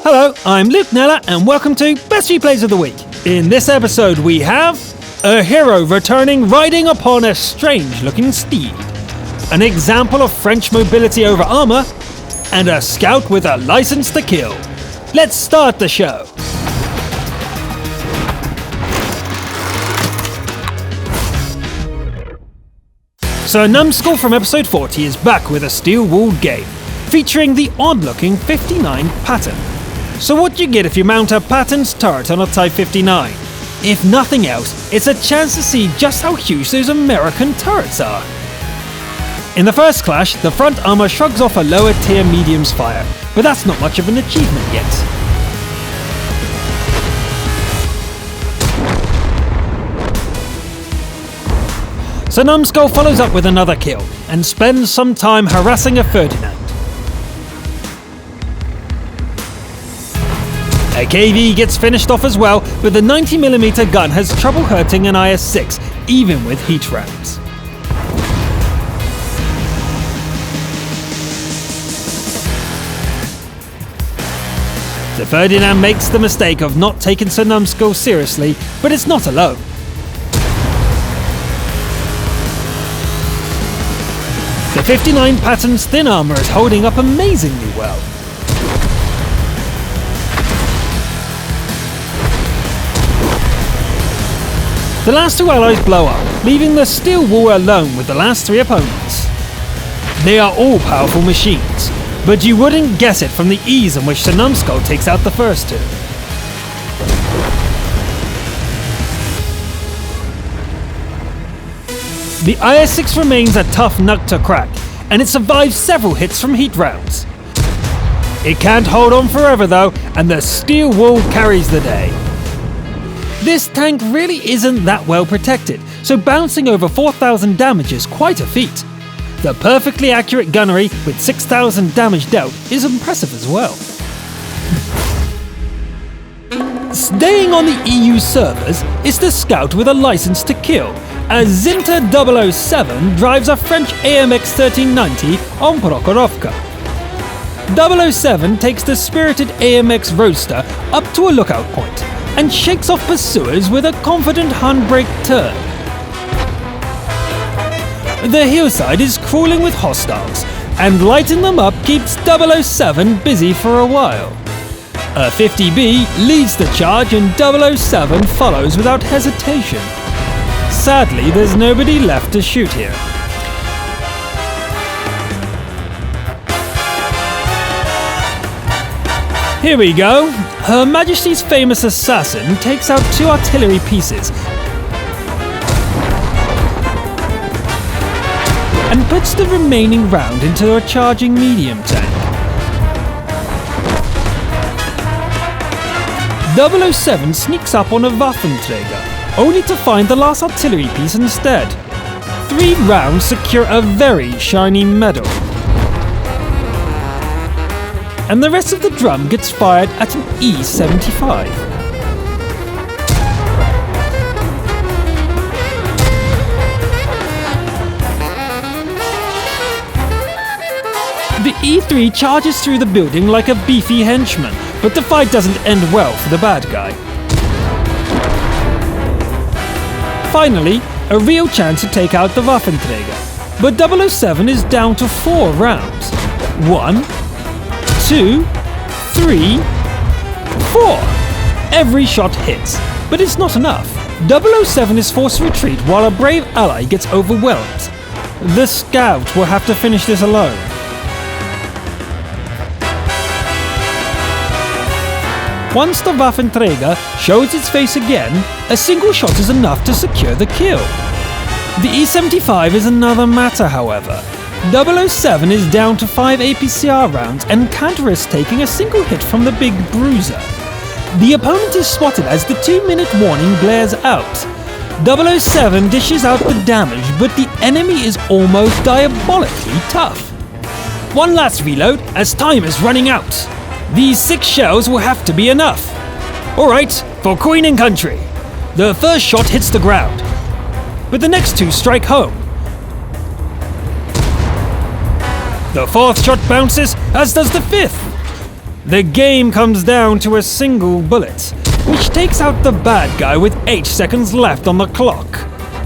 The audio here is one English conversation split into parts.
Hello, I'm Luke Nella and welcome to Best Replays of the Week. In this episode we have a hero returning riding upon a strange-looking steed, an example of French mobility over armor, and a scout with a license to kill. Let's start the show. So Numbskull from episode 40 is back with a steel-walled game, featuring the odd-looking 59 pattern. So what do you get if you mount a patterned turret on a Type 59? If nothing else, it's a chance to see just how huge those American turrets are. In the first clash, the front armor shrugs off a lower tier medium's fire, but that's not much of an achievement yet. So Numbskull follows up with another kill, and spends some time harassing a Ferdinand. A KV gets finished off as well, but the 90mm gun has trouble hurting an IS-6, even with heat rounds. The Ferdinand makes the mistake of not taking Sir Numbskull seriously, but it's not alone. The 59 pattern's thin armor is holding up amazingly well. The last two allies blow up, leaving the steel wall alone with the last three opponents. They are all powerful machines, but you wouldn't guess it from the ease in which Sir Numbskull takes out the first two. The IS-6 remains a tough nut to crack, and it survives several hits from heat rounds. It can't hold on forever though, and the steel wall carries the day. This tank really isn't that well protected, so bouncing over 4,000 damage is quite a feat. The perfectly accurate gunnery with 6,000 damage dealt is impressive as well. Staying on the EU servers is the scout with a license to kill, as Zinta 007 drives a French AMX 1390 on Prokhorovka. 007 takes the spirited AMX Roadster up to a lookout point, and shakes off pursuers with a confident handbrake turn. The hillside is crawling with hostiles, and lighting them up keeps 007 busy for a while. A 50B leads the charge and 007 follows without hesitation. Sadly, there's nobody left to shoot here. Here we go. Her Majesty's famous assassin takes out two artillery pieces and puts the remaining round into a charging medium tank. 007 sneaks up on a Waffenträger, only to find the last artillery piece instead. 3 rounds secure a very shiny medal, and the rest of the drum gets fired at an E75. The E3 charges through the building like a beefy henchman, but the fight doesn't end well for the bad guy. Finally, a real chance to take out the Waffenträger, but 007 is down to 4 rounds. 1, 2, 3, 4. Every shot hits, but it's not enough. 007 is forced to retreat while a brave ally gets overwhelmed. The scout will have to finish this alone. Once the Waffenträger shows its face again, a single shot is enough to secure the kill. The E75 is another matter, however. 007 is down to 5 APCR rounds and can't risk taking a single hit from the big bruiser. The opponent is spotted as the 2-minute warning blares out. 007 dishes out the damage, but the enemy is almost diabolically tough. One last reload as time is running out. These 6 shells will have to be enough. Alright, for Queen and Country. The first shot hits the ground, but the next 2 strike home. The 4th shot bounces, as does the 5th. The game comes down to a single bullet, which takes out the bad guy with 8 seconds left on the clock.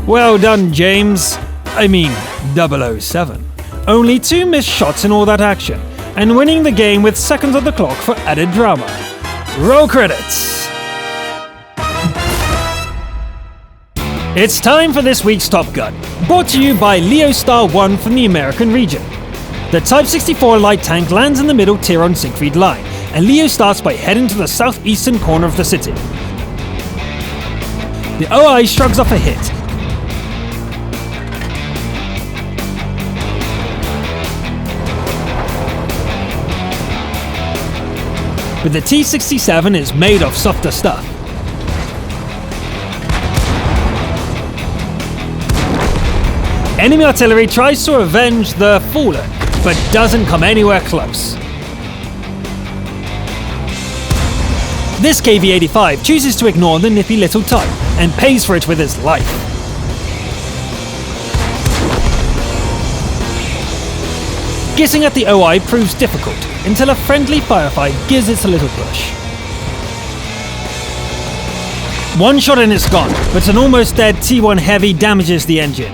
Well done, James. I mean, 007. Only 2 missed shots in all that action, and winning the game with seconds on the clock for added drama. Roll credits. It's time for this week's Top Gun, brought to you by Leo Star 1 from the American region. The Type 64 light tank lands in the middle tier on Siegfried Line, and Leo starts by heading to the southeastern corner of the city. The OI shrugs off a hit. But the T-67 is made of softer stuff. Enemy artillery tries to avenge the fallen, but doesn't come anywhere close. This KV-85 chooses to ignore the nippy little type and pays for it with his life. Getting at the OI proves difficult until a friendly firefight gives it a little push. One shot and it's gone, but an almost dead T1 Heavy damages the engine.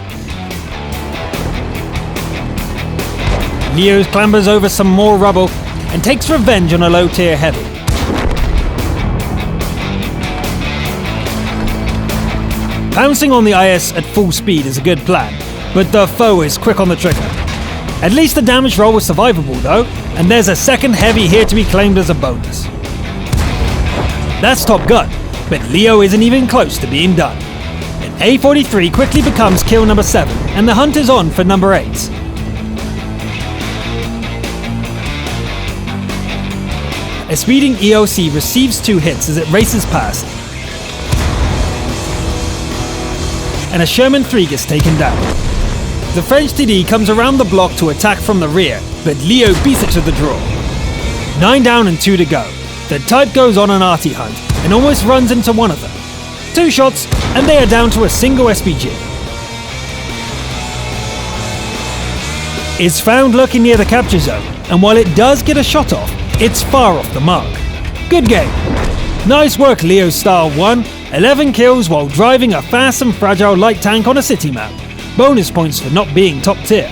Leo clambers over some more rubble and takes revenge on a low-tier Heavy. Pouncing on the IS at full speed is a good plan, but the foe is quick on the trigger. At least the damage roll was survivable though, and there's a second Heavy here to be claimed as a bonus. That's Top Gun, but Leo isn't even close to being done. An A-43 quickly becomes kill number 7, and the hunt is on for number 8. A speeding EOC receives 2 hits as it races past, and a Sherman 3 gets taken down. The French TD comes around the block to attack from the rear, but Leo beats it to the draw. 9 down and 2 to go. The type goes on an arty hunt and almost runs into one of them. 2 shots and they are down to a single SPG. It's found lurking near the capture zone, and while it does get a shot off, it's far off the mark. Good game. Nice work, Leo Star 1. 11 kills while driving a fast and fragile light tank on a city map. Bonus points for not being top tier.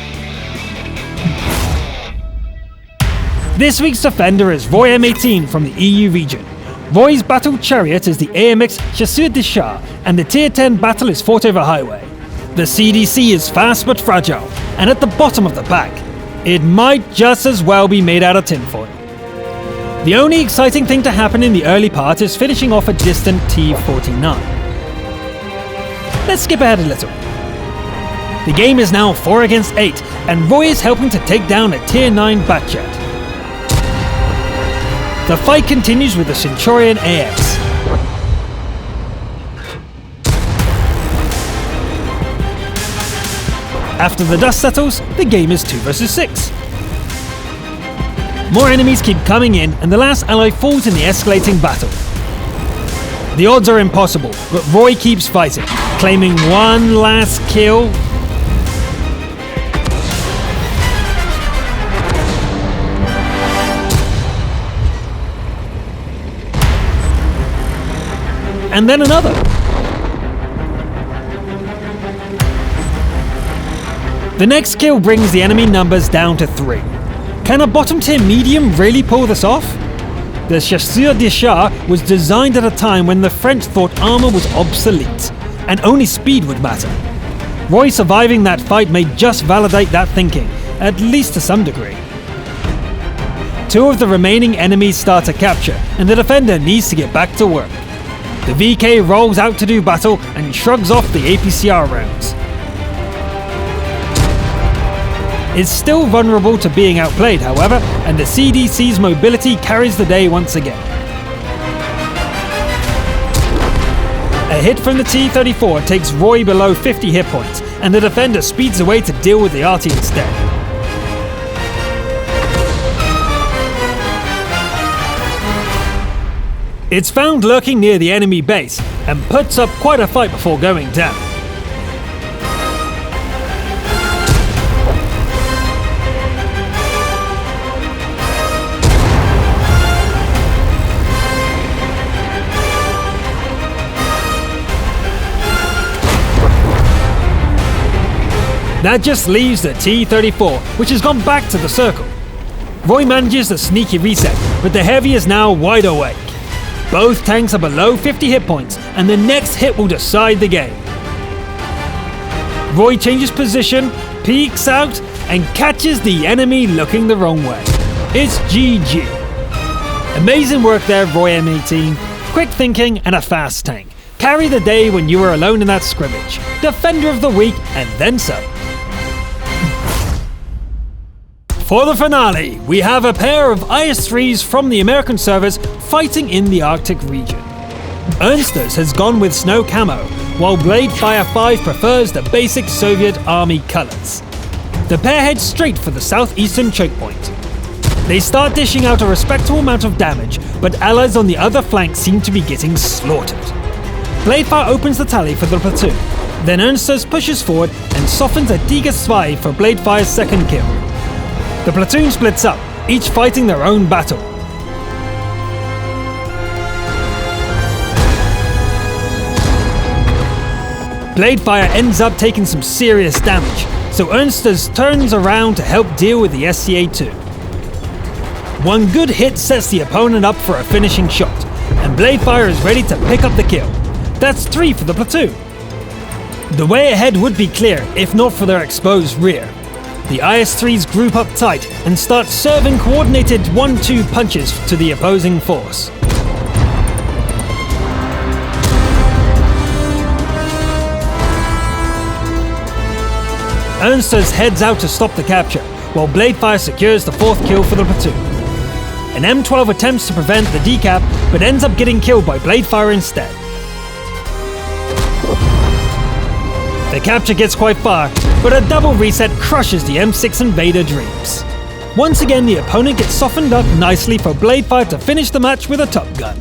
This week's defender is Roy M18 from the EU region. Roy's battle chariot is the AMX Chasseur de Char, and the tier 10 battle is fought over highway. The CDC is fast but fragile, and at the bottom of the pack. It might just as well be made out of tinfoil. The only exciting thing to happen in the early part is finishing off a distant T-49. Let's skip ahead a little. The game is now 4 against 8, and Roy is helping to take down a Tier 9 Batjet. The fight continues with the Centurion AX. After the dust settles, the game is 2 versus 6. More enemies keep coming in, and the last ally falls in the escalating battle. The odds are impossible, but Roy keeps fighting, claiming one last kill. And then another. The next kill brings the enemy numbers down to 3. Can a bottom tier medium really pull this off? The Chasseur de Char was designed at a time when the French thought armor was obsolete, and only speed would matter. Roy surviving that fight may just validate that thinking, at least to some degree. 2 of the remaining enemies start to capture, and the defender needs to get back to work. The VK rolls out to do battle and shrugs off the APCR rounds. It's still vulnerable to being outplayed, however, and the CDC's mobility carries the day once again. A hit from the T-34 takes Roy below 50 hit points, and the defender speeds away to deal with the RT instead. It's found lurking near the enemy base, and puts up quite a fight before going down. That just leaves the T-34, which has gone back to the circle. Roy manages a sneaky reset, but the Heavy is now wide awake. Both tanks are below 50 hit points, and the next hit will decide the game. Roy changes position, peeks out, and catches the enemy looking the wrong way. It's GG. Amazing work there, Roy M18. Quick thinking and a fast tank. Carry the day when you were alone in that scrimmage. Defender of the week, and then some. For the finale, we have a pair of IS-3s from the American servers fighting in the Arctic region. Ernsters has gone with snow camo, while Bladefire 5 prefers the basic Soviet army colors. The pair head straight for the southeastern choke point. They start dishing out a respectable amount of damage, but allies on the other flank seem to be getting slaughtered. Bladefire opens the tally for the platoon, then Ernsters pushes forward and softens a Diga 2 for Bladefire's second kill. The platoon splits up, each fighting their own battle. Bladefire ends up taking some serious damage, so Ernsters turns around to help deal with the SCA-2. One good hit sets the opponent up for a finishing shot, and Bladefire is ready to pick up the kill. That's 3 for the platoon. The way ahead would be clear if not for their exposed rear. The IS-3s group up tight and start serving coordinated 1-2 punches to the opposing force. Ernsters heads out to stop the capture, while Bladefire secures the 4th kill for the platoon. An M12 attempts to prevent the decap, but ends up getting killed by Bladefire instead. The capture gets quite far, but a double reset crushes the M6 Invader dreams. Once again, the opponent gets softened up nicely for Bladefire to finish the match with a Top Gun.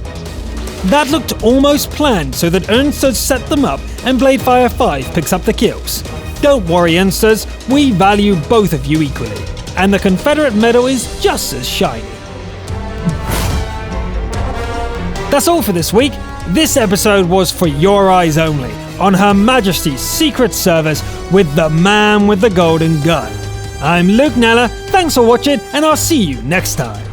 That looked almost planned so that Ernsters set them up and Bladefire 5 picks up the kills. Don't worry, Ernsters, we value both of you equally, and the Confederate medal is just as shiny. That's all for this week. This episode was for your eyes only, on Her Majesty's Secret Service with the man with the golden gun. I'm Luke Nella, thanks for watching, and I'll see you next time.